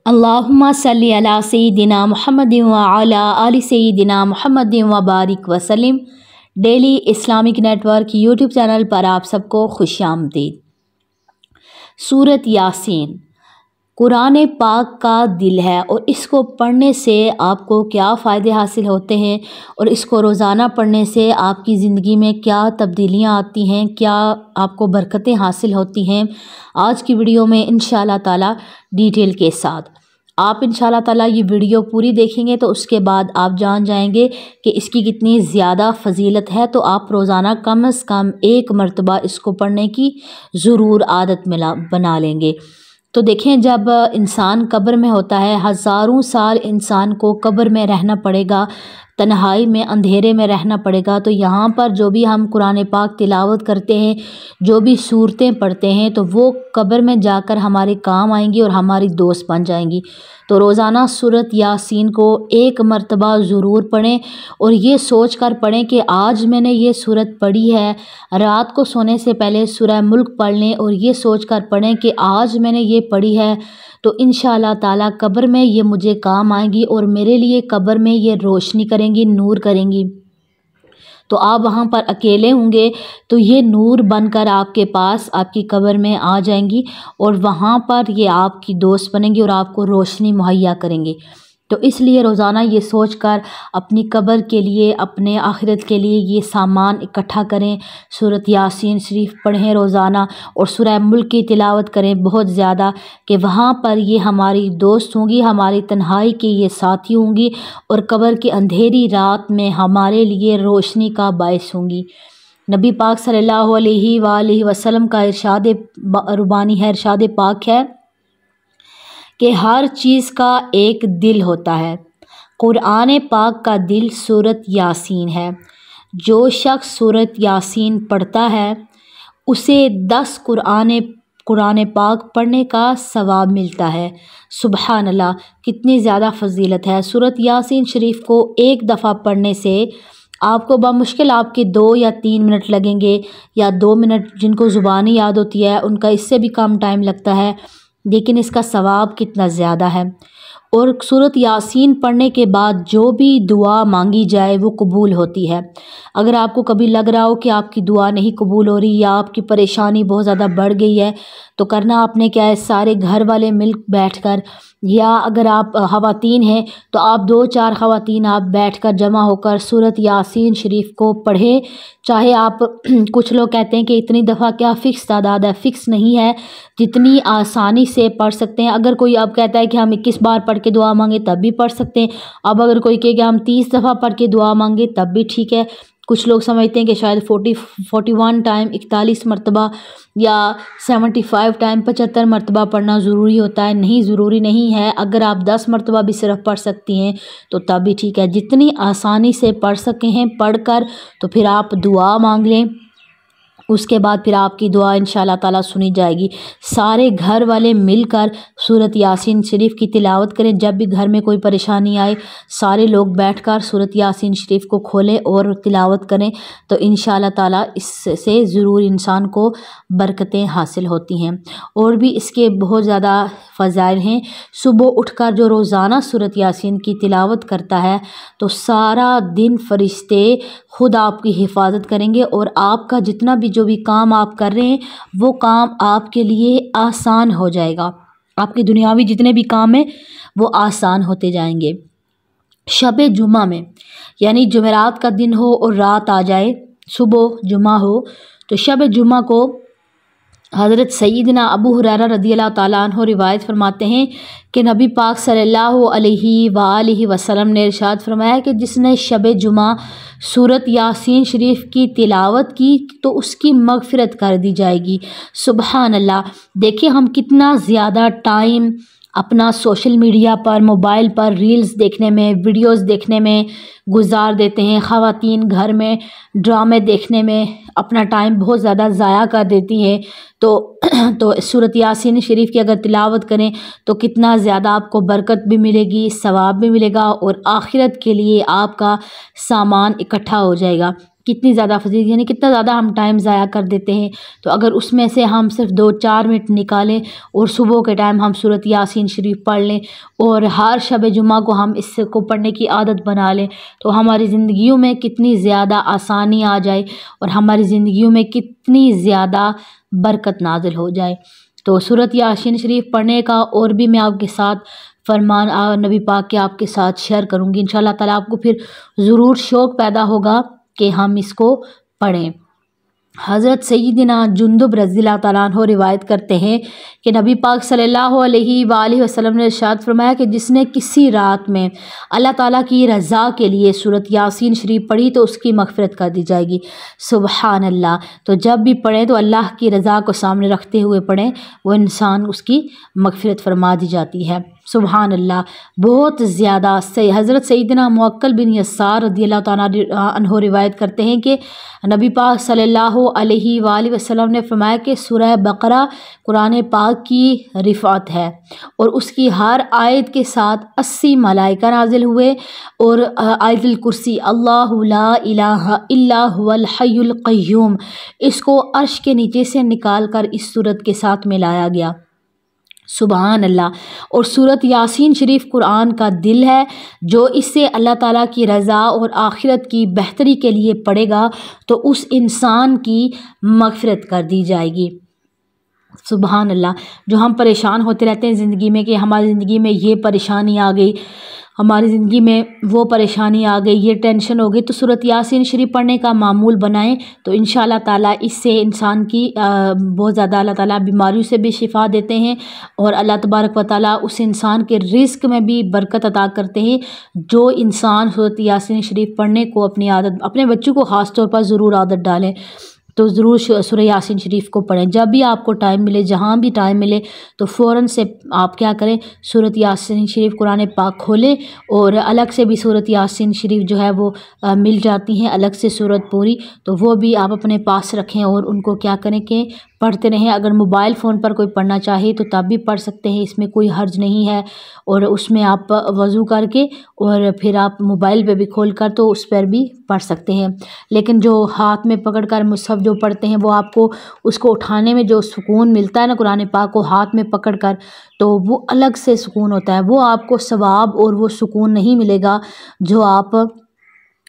अल्लाहुम्मा सल्ली अला सय्यिदिना मुहम्मदिन व अला आलि सय्यिदिना मुहम्मदिन व बारिक वसल्लम। Daily Islamic network YouTube channel पर आप सबको खुशामदीद। सूरत यासीन कुरान पाक का दिल है और इसको पढ़ने से आपको क्या फ़ायदे हासिल होते हैं और इसको रोज़ाना पढ़ने से आपकी ज़िंदगी में क्या तब्दीलियाँ आती हैं, क्या आपको बरकतें हासिल होती हैं, आज की वीडियो में इंशाअल्लाह ताला डिटेल के साथ आप इंशाअल्लाह ताला ये वीडियो पूरी देखेंगे तो उसके बाद आप जान जाएंगे कि इसकी कितनी ज़्यादा फजीलत है। तो आप रोज़ाना कम से कम एक मरतबा इसको पढ़ने की ज़रूर आदत बना लेंगे। तो देखें, जब इंसान कब्र में होता है, हज़ारों साल इंसान को कब्र में रहना पड़ेगा, तन्हाई में अंधेरे में रहना पड़ेगा। तो यहाँ पर जो भी हम कुरान पाक तिलावत करते हैं, जो भी सूरतें पढ़ते हैं, तो वो कब्र में जाकर हमारे काम आएंगी और हमारी दोस्त बन जाएंगी। तो रोज़ाना सूरत यासीन को एक मरतबा ज़रूर पढ़ें और ये सोच कर पढ़ें कि आज मैंने ये सूरत पढ़ी है। रात को सोने से पहले सूरह मुल्क पढ़ लें और ये सोच कर पढ़ें कि आज मैंने ये पढ़ी है तो इंशाअल्लाह ताला कब्र में ये मुझे काम आएंगी और मेरे लिए कब्र में ये रोशनी करेंगी, नूर करेंगी। तो आप वहाँ पर अकेले होंगे तो ये नूर बनकर आपके पास आपकी कब्र में आ जाएंगी और वहाँ पर ये आपकी दोस्त बनेंगी और आपको रोशनी मुहैया करेंगी। तो इसलिए रोज़ाना ये सोच कर अपनी कब्र के लिए, अपने आखिरत के लिए ये सामान इकट्ठा करें। सूरत यासीन शरीफ पढ़ें रोज़ाना और सूरह मुल्क की तिलावत करें बहुत ज़्यादा, कि वहाँ पर ये हमारी दोस्त होंगी, हमारी तन्हाई की ये साथी होंगी और कब्र की अंधेरी रात में हमारे लिए रोशनी का बायस होंगी। नबी पाक सल्लल्लाहु अलैहि वसल्लम का इरशाद रुबानी है, इरशाद पाक है कि हर चीज़ का एक दिल होता है। कुरान पाक का दिल सूरत यासीन है। जो शख्स सूरत यासीन पढ़ता है उसे 10 कुरान पाक पढ़ने का सवाब मिलता है। सुबहान अल्लाह, कितनी ज़्यादा फजीलत है। सूरत यासीन शरीफ को एक दफ़ा पढ़ने से आपको बामुश्किल आपके 2 या 3 मिनट लगेंगे, या 2 मिनट जिनको ज़ुबानी याद होती है उनका इससे भी कम टाइम लगता है, लेकिन इसका सवाब कितना ज़्यादा है। और सूरत यासीन पढ़ने के बाद जो भी दुआ मांगी जाए वो कबूल होती है। अगर आपको कभी लग रहा हो कि आपकी दुआ नहीं कबूल हो रही या आपकी परेशानी बहुत ज़्यादा बढ़ गई है, तो करना आपने क्या है, सारे घर वाले मिल बैठकर, या अगर आप ख़वातीन हैं तो आप 2-4 ख़वातीन आप बैठकर जमा होकर सूरत यासीन शरीफ को पढ़ें। चाहे आप कुछ लोग कहते हैं कि इतनी दफ़ा क्या फ़िक्स तादाद है, फ़िक्स नहीं है, जितनी आसानी से पढ़ सकते हैं। अगर कोई अब कहता है कि हम 21 बार पढ़ के दुआ मांगे तब भी पढ़ सकते हैं। अब अगर कोई कहे कि हम 30 दफ़ा पढ़ के दुआ मांगे तब भी ठीक है। कुछ लोग समझते हैं कि शायद 41 टाइम 41 मरतबा या 75 टाइम 75 मरतबा पढ़ना ज़रूरी होता है। नहीं, ज़रूरी नहीं है। अगर आप 10 मरतबा भी सिर्फ पढ़ सकती हैं तो तब भी ठीक है। जितनी आसानी से पढ़ सके हैं पढ़ कर तो फिर आप दुआ मांग लें, उसके बाद फिर आपकी दुआ इंशाअल्लाह ताला सुनी जाएगी। सारे घर वाले मिलकर सूरत यासीन शरीफ की तिलावत करें। जब भी घर में कोई परेशानी आए सारे लोग बैठकर सूरत यासीन शरीफ को खोलें और तिलावत करें, तो इंशाअल्लाह ताला इससे ज़रूर इंसान को बरकतें हासिल होती हैं। और भी इसके बहुत ज़्यादा फ़ज़ाइल हैं। सुबह उठकर जो रोज़ाना सूरत यासीन की तिलावत करता है तो सारा दिन फरिश्ते खुद आपकी हिफाजत करेंगे और आपका जितना भी जो भी काम आप कर रहे हैं वो काम आपके लिए आसान हो जाएगा। आपके दुनियावी जितने भी काम हैं वो आसान होते जाएंगे। शब जुमा में, यानी जुमेरात का दिन हो और रात आ जाए, सुबह जुमा हो, तो शब जुमा को हज़रत सैयदना अबू हुरैरा रज़ियल्लाहु ताला अन्हु रिवायत फरमाते हैं कि नबी पाक सल्लल्लाहु अलैहि वसल्लम ने इरशाद फरमाया कि जिसने शब जुमा सूरत यासीन शरीफ की तिलावत की तो उसकी मग़फ़िरत कर दी जाएगी। सुबहान अल्लाह। देखिए हम कितना ज़्यादा टाइम अपना सोशल मीडिया पर, मोबाइल पर रील्स देखने में, वीडियोस देखने में गुजार देते हैं। ख़वातीन घर में ड्रामे देखने में अपना टाइम बहुत ज़्यादा ज़ाया कर देती हैं। तो सूरत यासीन शरीफ की अगर तिलावत करें तो कितना ज़्यादा आपको बरकत भी मिलेगी, सवाब भी मिलेगा और आखिरत के लिए आपका सामान इकट्ठा हो जाएगा। कितनी ज़्यादा फजीलत, यानी कितना ज़्यादा हम टाइम ज़ाया कर देते हैं। तो अगर उसमें से हम सिर्फ 2-4 मिनट निकालें और सुबह के टाइम हम सूरत यासीन शरीफ पढ़ लें और हर शब जुमा को हम इसको पढ़ने की आदत बना लें, तो हमारी ज़िंदगियों में कितनी ज़्यादा आसानी आ जाए और हमारी ज़िंदगियों में कितनी ज़्यादा बरकत नाज़िल हो जाए। तो सूरत यासीन शरीफ पढ़ने का और भी मैं आपके साथ फरमान नबी पाक के आपके साथ शेयर करूँगी। इंशाअल्लाह ताला आपको फिर ज़रूर शौक़ पैदा होगा कि हम इसको पढ़ें। हज़रत सैयदना जुंदुब रज़ियल्लाहु ताला अन्हु रिवायत करते हैं कि नबी पाक सल्लल्लाहु अलैहि वसल्लम ने इरशाद फरमाया कि जिसने किसी रात में अल्लाह ताला की रज़ा के लिए सूरत यासीन शरीफ पढ़ी तो उसकी मग़फ़िरत कर दी जाएगी। सुबहान अल्लाह। तो जब भी पढ़ें तो अल्लाह की रज़ा को सामने रखते हुए पढ़ें, वो इंसान उसकी मग़फ़िरत फरमा दी जाती है। सुबहान अल्लाह। बहुत ज़्यादा से हज़रत सैयदना मुअक्किल बिन यसार रज़ियल्लाहु ताला अन्हु रिवायत करते हैं कि नबी पाक सल्लल्लाहु अलैहि वसल्लम ने फरमाया कि सूरह बकरा कुरान पाक की रिफ़ात है और उसकी हर आयत के साथ 80 मलाइका नाज़िल हुए और आयतुल कुर्सी अल्लाहु ला इलाहा इल्ला हुवल हय्युल क़य्यूम, इसको अर्श के नीचे से निकाल कर इस सूरत के साथ मिलाया गया। सुबहान अल्लाह। और सूरत यासीन शरीफ कुरान का दिल है, जो इससे अल्लाह ताला की रज़ा और आखिरत की बेहतरी के लिए पढ़ेगा तो उस इंसान की मग़फ़िरत कर दी जाएगी। सुबहान अल्लाह। जो हम परेशान होते रहते हैं ज़िंदगी में कि हमारी ज़िंदगी में ये परेशानी आ गई, हमारी ज़िंदगी में वो परेशानी आ गई, ये टेंशन हो गई, तो सूरत यासीन शरीफ पढ़ने का मामूल बनाएं तो इंशाअल्लाह ताला इससे इंसान की बहुत ज़्यादा अल्लाह ताला बीमारियों से भी शिफा देते हैं और अल्लाह तबारक व तआला उस इंसान के रिज़्क़ में भी बरकत अता करते हैं। जो इंसान सूरत यासीन शरीफ पढ़ने को अपनी आदत, अपने बच्चों को ख़ास तौर पर ज़रूर आदत डालें तो ज़रूर सूरह यासीन शरीफ को पढ़ें। जब भी आपको टाइम मिले, जहाँ भी टाइम मिले, तो फ़ौरन से आप क्या करें, सूरत यासीन शरीफ कुरान पाक खोलें और अलग से भी सूरत यासीन शरीफ जो है वो मिल जाती हैं अलग से सूरत पूरी, तो वो भी आप अपने पास रखें और उनको क्या करें कि पढ़ते रहें। अगर मोबाइल फ़ोन पर कोई पढ़ना चाहे तो तब भी पढ़ सकते हैं, इसमें कोई हर्ज नहीं है। और उसमें आप वज़ू करके और फिर आप मोबाइल पे भी खोल कर तो उस पर भी पढ़ सकते हैं। लेकिन जो हाथ में पकड़ कर मुसहफ़ जो पढ़ते हैं वो आपको उसको उठाने में जो सुकून मिलता है ना कुरान पाक को हाथ में पकड़ कर, तो वो अलग से सुकून होता है। वो आपको सवाब और वो सुकून नहीं मिलेगा जो आप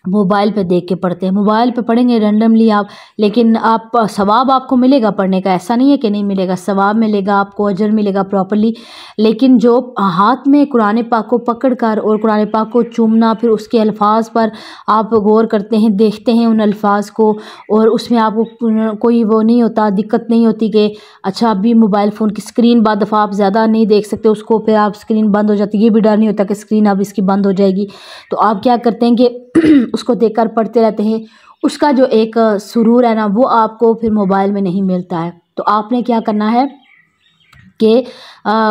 मोबाइल पे देख के पढ़ते हैं। मोबाइल पे पढ़ेंगे रैंडमली आप, लेकिन आप सवाब आपको मिलेगा पढ़ने का, ऐसा नहीं है कि नहीं मिलेगा, सवाब मिलेगा आपको, अजर मिलेगा प्रॉपर्ली। लेकिन जो हाथ में कुरान पाक को पकड़ कर और कुरान पाक को चूमना, फिर उसके अल्फाज पर आप गौर करते हैं, देखते हैं उन अल्फाज को, और उसमें आपको कोई वो नहीं होता, दिक्कत नहीं होती कि अच्छा अभी मोबाइल फ़ोन की स्क्रीन बाद दफ़ा आप ज़्यादा नहीं देख सकते उसको, फिर आप स्क्रीन बंद हो जाती है, ये भी डर नहीं होता कि स्क्रीन अब इसकी बंद हो जाएगी। तो आप क्या करते हैं कि उसको देखकर पढ़ते रहते हैं। उसका जो एक सुरूर है ना वो आपको फिर मोबाइल में नहीं मिलता है। तो आपने क्या करना है कि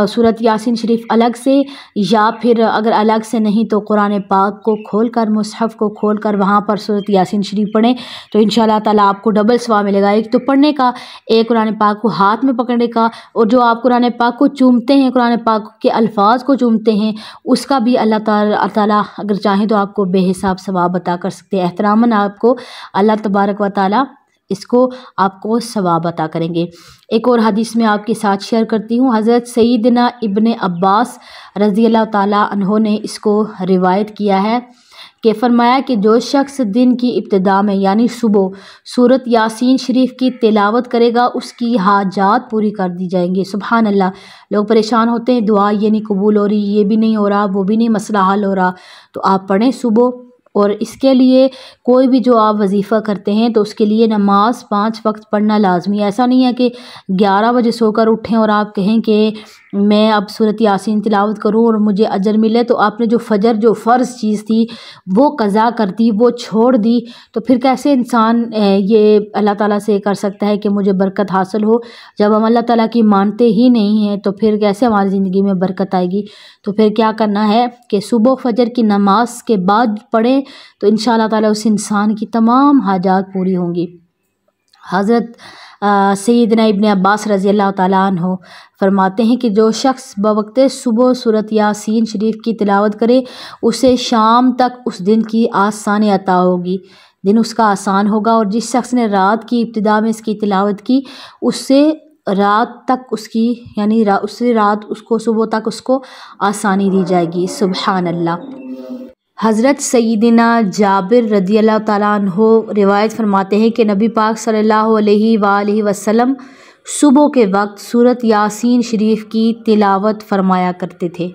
सूरत यासीन शरीफ अलग से, या फिर अगर अलग से नहीं तो कुरान पाक को खोलकर, मुसहफ़ को खोलकर वहाँ पर सूरत यासीन शरीफ पढ़ें तो इंशाअल्लाह ताला आपको डबल सवाब मिलेगा। एक तो पढ़ने का, एक कुरान पाक को हाथ में पकड़ने का, और जो आप कुरान पाक को चूमते हैं, कुरान पाक के अल्फाज को चूमते हैं, उसका भी अल्लाह ताला अगर चाहें तो आपको बेहिसाब सवाब अता कर सकते हैं। एहतरामन आपको अल्लाह तबारक व तआला इसको आपको सवाब अता करेंगे। एक और हदीस में आपके साथ शेयर करती हूँ। हज़रत सैयदना इब्ने अब्बास रज़ियल्लाहु ताला अन्हो ने इसको रिवायत किया है कि फरमाया कि जो शख्स दिन की इब्तिदा में यानी सुबह सूरत यासीन शरीफ की तिलावत करेगा उसकी हाजात पूरी कर दी जाएंगी। सुभान अल्लाह। लोग परेशान होते हैं, दुआ ये नहीं कबूल हो रही, ये भी नहीं हो रहा, वो भी नहीं मसला हल हो रहा, तो आप पढ़ें सुबह। और इसके लिए कोई भी जो आप वजीफ़ा करते हैं तो उसके लिए नमाज 5 वक्त पढ़ना लाजमी है। ऐसा नहीं है कि 11 बजे सोकर उठें और आप कहें कि मैं अब सूरत यासीन तिलावत करूं और मुझे अजर मिले, तो आपने जो फ़जर जो फ़र्ज़ चीज़ थी वो क़ज़ा कर दी, वो छोड़ दी, तो फिर कैसे इंसान ये अल्लाह ताला से कर सकता है कि मुझे बरकत हासिल हो। जब हम अल्लाह ताला की मानते ही नहीं हैं तो फिर कैसे हमारी ज़िंदगी में बरकत आएगी। तो फिर क्या करना है कि सुबह फ़जर की नमाज के बाद पढ़ें तो इंशाअल्लाह ताला उस इंसान की तमाम हाजात पूरी होंगी। हज़रत सैयदना इब्ने अब्बास रज़ियल्लाहु ताला अन्हु फरमाते हैं कि जो शख्स बवक्ते सुबह सूरत यासीन शरीफ की तिलावत करे उसे शाम तक उस दिन की आसानी अता होगी। दिन उसका आसान होगा। और जिस शख्स ने रात की इब्तिदा में इसकी तिलावत की, उससे रात तक उसकी यानी उससे रात उसको सुबह तक उसको आसानी दी जाएगी। सुबहान अल्लाह। हज़रत सय्यिदना जाबिर रदियल्लाहु ताला अन्हो रिवायत फरमाते हैं कि नबी पाक सल्लल्लाहु अलैहि वसल्लम सुबह के वक्त सूरत यासीन शरीफ की तिलावत फरमाया करते थे,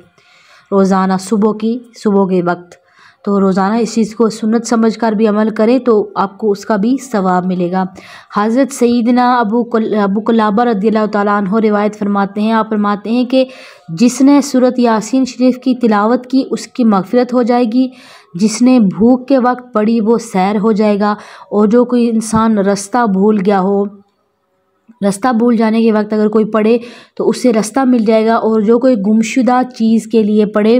रोज़ाना सुबह के वक्त। तो रोज़ाना इस चीज़ को सुन्नत समझकर भी अमल करें तो आपको उसका भी सवाब मिलेगा। हज़रत सय्यिदना अबू कुलाबा रदियल्लाहु ताला अन्हो रिवायत फरमाते हैं, आप फरमाते हैं कि जिसने सूरत यासीन शरीफ की तिलावत की उसकी मग़फ़िरत हो जाएगी, जिसने भूख के वक्त पढ़ी वो सैर हो जाएगा, और जो कोई इंसान रास्ता भूल गया हो, रास्ता भूल जाने के वक्त अगर कोई पढ़े तो उससे रास्ता मिल जाएगा, और जो कोई गुमशुदा चीज़ के लिए पढ़े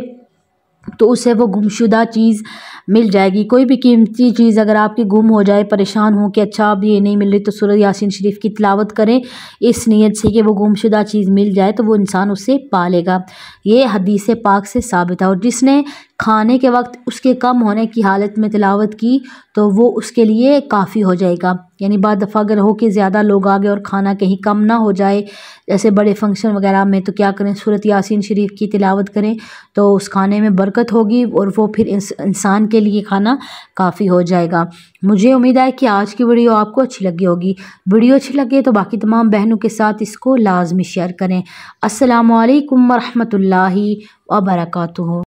तो उसे वो गुमशुदा चीज़ मिल जाएगी। कोई भी कीमती चीज़ अगर आपकी गुम हो जाए, परेशान हो कि अच्छा अब ये नहीं मिल रही, तो सूरत यासीन शरीफ की तिलावत करें इस नीयत से कि वो गुमशुदा चीज़ मिल जाए तो वो इंसान उससे पा लेगा। ये हदीस पाक से साबित है। और जिसने खाने के वक्त उसके कम होने की हालत में तिलावत की तो वो उसके लिए काफ़ी हो जाएगा। यानी बाद दफ़ा अगर हो कि ज़्यादा लोग आ गए और खाना कहीं कम ना हो जाए, जैसे बड़े फंक्शन वगैरह में, तो क्या करें, सूरत यासीन शरीफ की तिलावत करें तो उस खाने में बरकत होगी और वो फिर इंसान के लिए खाना काफ़ी हो जाएगा। मुझे उम्मीद है कि आज की वीडियो आपको अच्छी लगी होगी। वीडियो अच्छी लगे तो बाकी तमाम बहनों के साथ इसको लाजमी शेयर करें। अस्सलामु अलैकुम वरहमतुल्लाहि वबरकातुहू।